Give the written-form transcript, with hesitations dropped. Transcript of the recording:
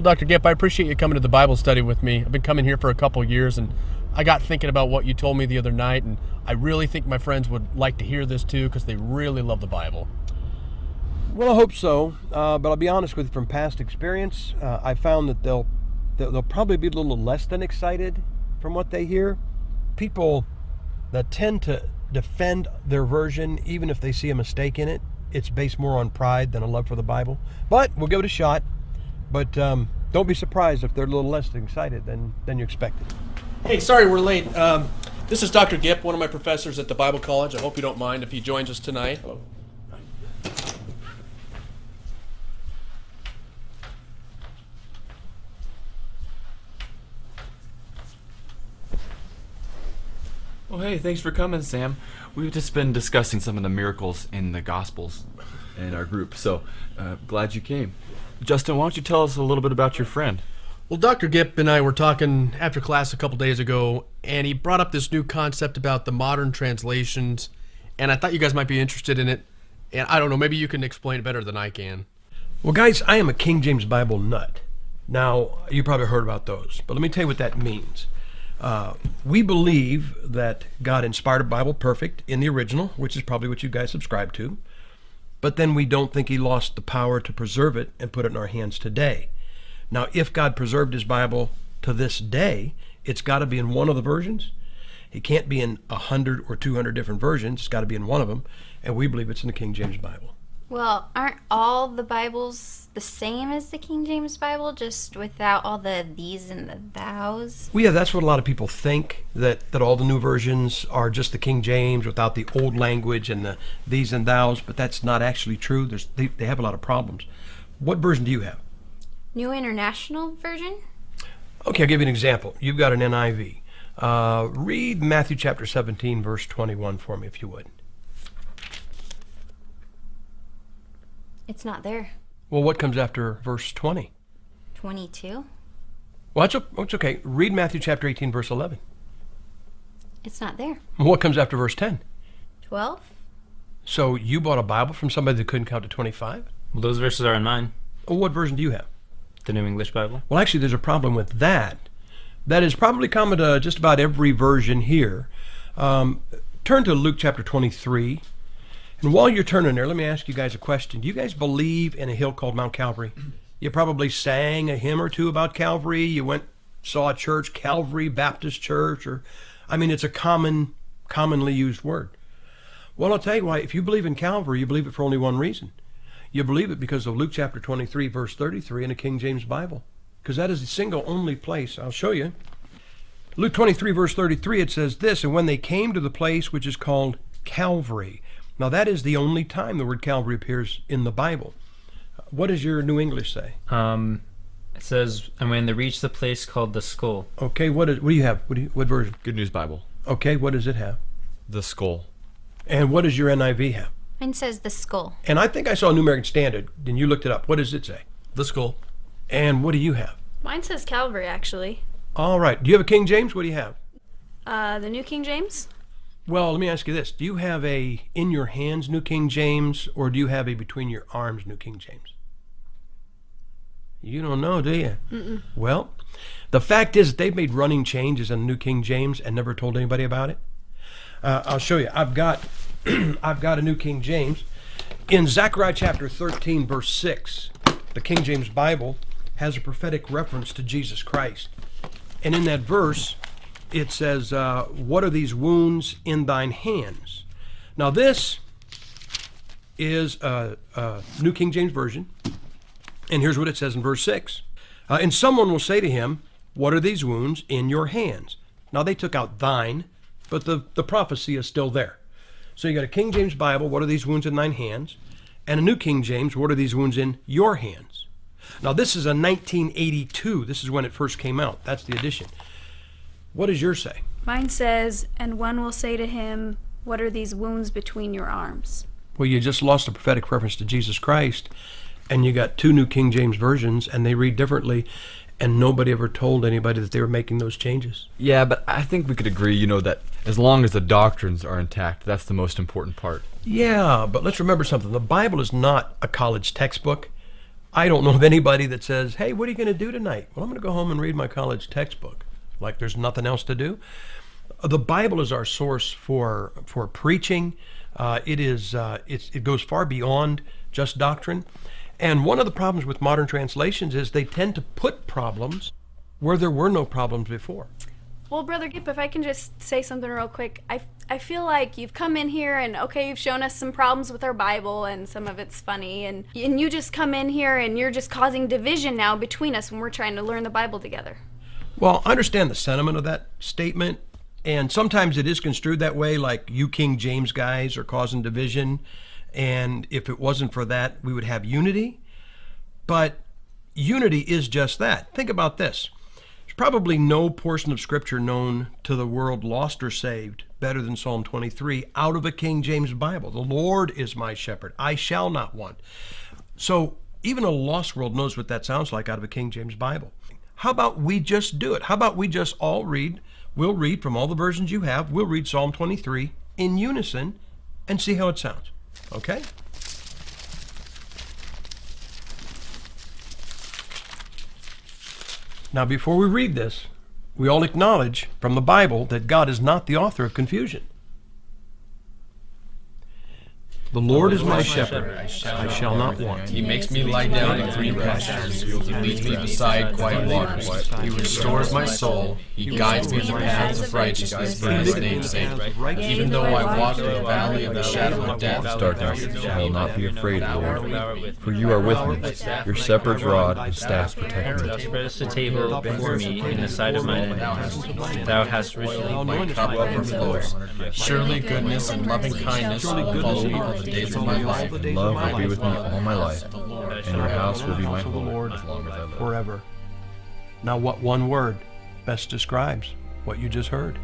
Well, Dr. Gipp, I appreciate you coming to the Bible study with me. I've been coming here for a couple years, and I got thinking about what you told me the other night, and I really think my friends would like to hear this too because they really love the Bible. Well, I hope so, but I'll be honest with you, from past experience, I found that they'll probably be a little less than excited from what they hear. People that tend to defend their version, even if they see a mistake in it, it's based more on pride than a love for the Bible. But we'll give it a shot. But don't be surprised if they're a little less excited than you expected. Hey, sorry we're late. This is Dr. Gipp, one of my professors at the Bible College. I hope you don't mind if he joins us tonight. Hello. Well, hey, thanks for coming, Sam. We've just been discussing some of the miracles in the Gospels in our group, so glad you came. Justin, why don't you tell us a little bit about your friend? Well, Dr. Gipp and I were talking after class a couple days ago, and he brought up this new concept about the modern translations, and I thought you guys might be interested in it. And I don't know, maybe you can explain it better than I can. Well, guys, I am a King James Bible nut. Now, you probably heard about those, but let me tell you what that means. We believe that God inspired a Bible perfect in the original, which is probably what you guys subscribe to, but then we don't think he lost the power to preserve it and put it in our hands today. Now, if God preserved his Bible to this day, it's got to be in one of the versions. It can't be in 100 or 200 different versions. It's got to be in one of them, and we believe it's in the King James Bible. Well, aren't all the Bibles the same as the King James Bible, just without all the these and the thous? Well, yeah, that's what a lot of people think, that all the new versions are just the King James without the old language and the these and thous, but that's not actually true. They have a lot of problems. What version do you have? New International Version? Okay, I'll give you an example. You've got an NIV. Read Matthew chapter 17, verse 21 for me, if you would. It's not there. Well, what comes after verse 20? 22? Well, it's okay. Read Matthew chapter 18, verse 11. It's not there. What comes after verse 10? 12? So you bought a Bible from somebody that couldn't count to 25? Well, those verses are in mine. Well, what version do you have? The New English Bible. Well, actually, there's a problem with that. That is probably common to just about every version here. Turn to Luke chapter 23. And while you're turning there, let me ask you guys a question. Do you guys believe in a hill called Mount Calvary? You probably sang a hymn or two about Calvary. You saw a church, Calvary Baptist Church, it's a commonly used word. Well, I'll tell you why. If you believe in Calvary, you believe it for only one reason. You believe it because of Luke chapter 23, verse 33 in the King James Bible. Because that is the single only place. I'll show you. Luke 23, verse 33, it says this, "And when they came to the place which is called Calvary." Now, that is the only time the word Calvary appears in the Bible. What does your New English say? It says, "And when they reached the place called the Skull." Okay, what do you have? What version? Good News Bible. Okay, what does it have? The Skull. And what does your NIV have? Mine says the Skull. And I think I saw a New American Standard, and you looked it up. What does it say? The Skull. And what do you have? Mine says Calvary, actually. All right. Do you have a King James? What do you have? The New King James? Well, let me ask you this. Do you have a in your hands New King James, or do you have a between your arms New King James? You don't know, do you? Mm-mm. Well, the fact is that they've made running changes in the New King James and never told anybody about it. I'll show you. I've got a New King James. In Zechariah chapter 13, verse 6, the King James Bible has a prophetic reference to Jesus Christ. And in that verse, it says, "What are these wounds in thine hands?" Now this is a New King James Version. And here's what it says in verse 6. "And someone will say to him, what are these wounds in your hands?" Now they took out thine, but the prophecy is still there. So you got a King James Bible, "What are these wounds in thine hands?" And a New King James, "What are these wounds in your hands?" Now this is a 1982. This is when it first came out. That's the edition. What does yours say? Mine says, "And one will say to him, what are these wounds between your arms?" Well, you just lost a prophetic reference to Jesus Christ, and you got two New King James versions, and they read differently, and nobody ever told anybody that they were making those changes. Yeah, but I think we could agree, that as long as the doctrines are intact, that's the most important part. Yeah, but let's remember something. The Bible is not a college textbook. I don't know of anybody that says, hey, what are you going to do tonight? Well, I'm going to go home and read my college textbook. Like there's nothing else to do. The Bible is our source for preaching. It goes far beyond just doctrine. And one of the problems with modern translations is they tend to put problems where there were no problems before. Well, Brother Gip, if I can just say something real quick, I feel like you've come in here and, okay, you've shown us some problems with our Bible and some of it's funny, and you just come in here and you're just causing division now between us when we're trying to learn the Bible together. Well, I understand the sentiment of that statement, and sometimes it is construed that way, like you King James guys are causing division, and if it wasn't for that, we would have unity. But unity is just that. Think about this. There's probably no portion of Scripture known to the world, lost or saved, better than Psalm 23 out of a King James Bible. The Lord is my shepherd. I shall not want. So even a lost world knows what that sounds like out of a King James Bible. How about we just do it? How about we just all read? We'll read from all the versions you have. We'll read Psalm 23 in unison and see how it sounds. Okay? Now, before we read this, we all acknowledge from the Bible that God is not the author of confusion. The Lord is my shepherd, I shall not want. He makes me lie down in green pastures. He leads me beside quiet waters. He restores my soul. He guides me in the paths of righteousness for his name's sake. Even though I walk through the valley of the shadow of death, Darkness, I will not be afraid, Lord, for you are with me. Your shepherd's rod and staff protect me. Thou spreadest a table before me in the sight of mine enemies. Thou hast richly my cup overflows. Surely goodness and loving kindness will follow me all the days of my life. Love will be with me all my life, and your house will be my home as long as I live. Forever. Now, what one word best describes what you just heard?